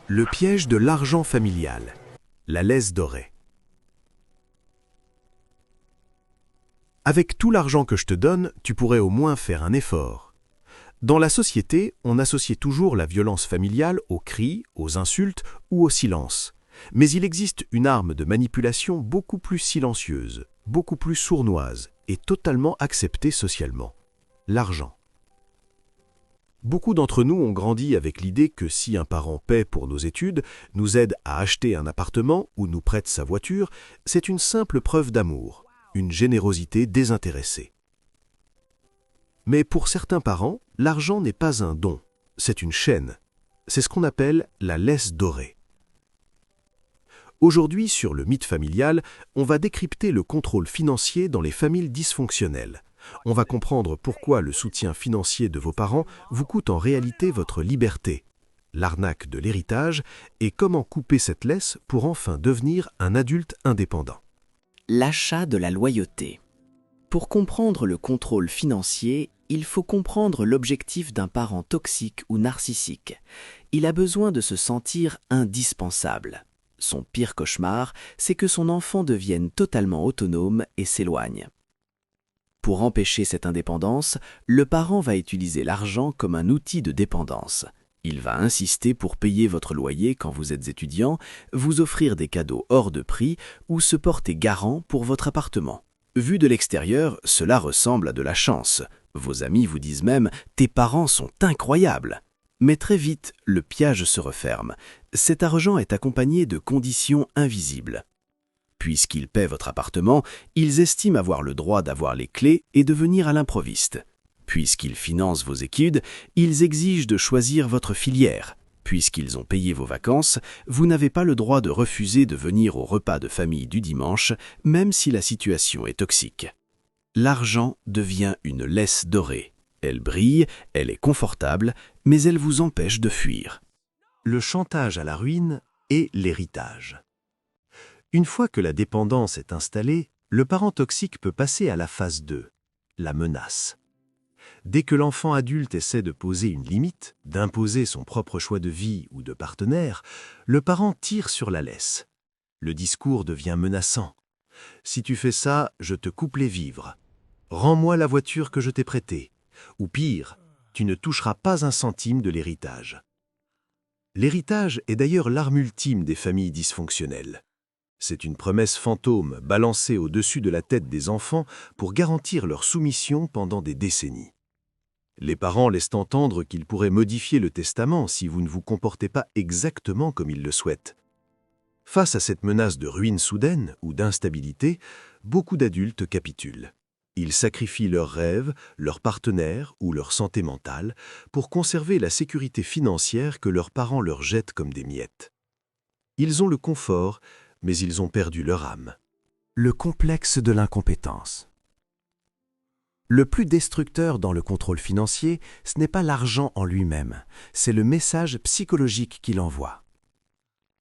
Le piège de l'argent familial, la laisse dorée. Avec tout l'argent que je te donne, tu pourrais au moins faire un effort. Dans la société, on associe toujours la violence familiale aux cris, aux insultes ou au silence. Mais il existe une arme de manipulation beaucoup plus silencieuse, beaucoup plus sournoise et totalement acceptée socialement: l'argent. Beaucoup d'entre nous ont grandi avec l'idée que si un parent paie pour nos études, nous aide à acheter un appartement ou nous prête sa voiture, c'est une simple preuve d'amour, une générosité désintéressée. Mais pour certains parents, l'argent n'est pas un don, c'est une chaîne. C'est ce qu'on appelle la laisse dorée. Aujourd'hui, sur le mythe familial, on va décrypter le contrôle financier dans les familles dysfonctionnelles. On va comprendre pourquoi le soutien financier de vos parents vous coûte en réalité votre liberté, l'arnaque de l'héritage, et comment couper cette laisse pour enfin devenir un adulte indépendant. L'achat de la loyauté. Pour comprendre le contrôle financier, il faut comprendre l'objectif d'un parent toxique ou narcissique. Il a besoin de se sentir indispensable. Son pire cauchemar, c'est que son enfant devienne totalement autonome et s'éloigne. Pour empêcher cette indépendance, le parent va utiliser l'argent comme un outil de dépendance. Il va insister pour payer votre loyer quand vous êtes étudiant, vous offrir des cadeaux hors de prix ou se porter garant pour votre appartement. Vu de l'extérieur, cela ressemble à de la chance. Vos amis vous disent même « tes parents sont incroyables ». Mais très vite, le piège se referme. Cet argent est accompagné de conditions invisibles. Puisqu'ils paient votre appartement, ils estiment avoir le droit d'avoir les clés et de venir à l'improviste. Puisqu'ils financent vos études, ils exigent de choisir votre filière. Puisqu'ils ont payé vos vacances, vous n'avez pas le droit de refuser de venir au repas de famille du dimanche, même si la situation est toxique. L'argent devient une laisse dorée. Elle brille, elle est confortable, mais elle vous empêche de fuir. Le chantage à la ruine et l'héritage. Une fois que la dépendance est installée, le parent toxique peut passer à la phase 2, la menace. Dès que l'enfant adulte essaie de poser une limite, d'imposer son propre choix de vie ou de partenaire, le parent tire sur la laisse. Le discours devient menaçant. « Si tu fais ça, je te coupe les vivres. Rends-moi la voiture que je t'ai prêtée. » Ou pire, tu ne toucheras pas un centime de l'héritage. L'héritage est d'ailleurs l'arme ultime des familles dysfonctionnelles. C'est une promesse fantôme balancée au-dessus de la tête des enfants pour garantir leur soumission pendant des décennies. Les parents laissent entendre qu'ils pourraient modifier le testament si vous ne vous comportez pas exactement comme ils le souhaitent. Face à cette menace de ruine soudaine ou d'instabilité, beaucoup d'adultes capitulent. Ils sacrifient leurs rêves, leurs partenaires ou leur santé mentale pour conserver la sécurité financière que leurs parents leur jettent comme des miettes. Ils ont le confort, mais ils ont perdu leur âme. Le complexe de l'incompétence. Le plus destructeur dans le contrôle financier, ce n'est pas l'argent en lui-même, c'est le message psychologique qu'il envoie.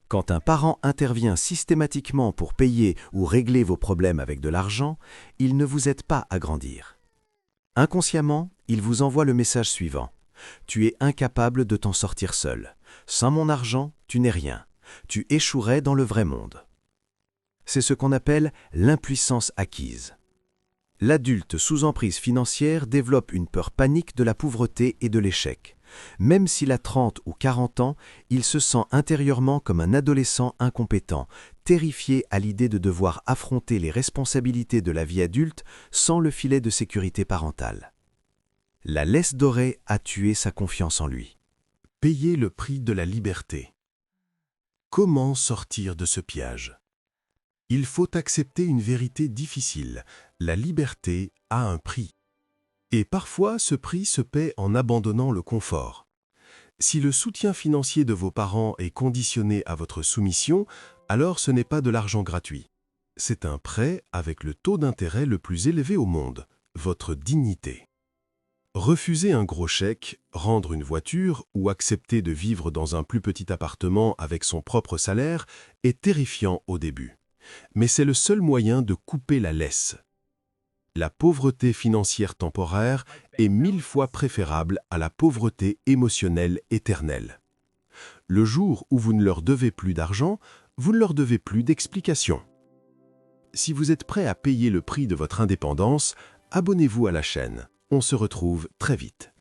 Quand un parent intervient systématiquement pour payer ou régler vos problèmes avec de l'argent, il ne vous aide pas à grandir. Inconsciemment, il vous envoie le message suivant: « Tu es incapable de t'en sortir seul. Sans mon argent, tu n'es rien. Tu échouerais dans le vrai monde. » C'est ce qu'on appelle l'impuissance acquise. L'adulte sous emprise financière développe une peur panique de la pauvreté et de l'échec. Même s'il a 30 ou 40 ans, il se sent intérieurement comme un adolescent incompétent, terrifié à l'idée de devoir affronter les responsabilités de la vie adulte sans le filet de sécurité parentale. La laisse dorée a tué sa confiance en lui. Payer le prix de la liberté. Comment sortir de ce piège? Il faut accepter une vérité difficile. La liberté a un prix. Et parfois, ce prix se paie en abandonnant le confort. Si le soutien financier de vos parents est conditionné à votre soumission, alors ce n'est pas de l'argent gratuit. C'est un prêt avec le taux d'intérêt le plus élevé au monde, votre dignité. Refuser un gros chèque, rendre une voiture ou accepter de vivre dans un plus petit appartement avec son propre salaire est terrifiant au début. Mais c'est le seul moyen de couper la laisse. La pauvreté financière temporaire est 1000 fois préférable à la pauvreté émotionnelle éternelle. Le jour où vous ne leur devez plus d'argent, vous ne leur devez plus d'explications. Si vous êtes prêt à payer le prix de votre indépendance, abonnez-vous à la chaîne. On se retrouve très vite.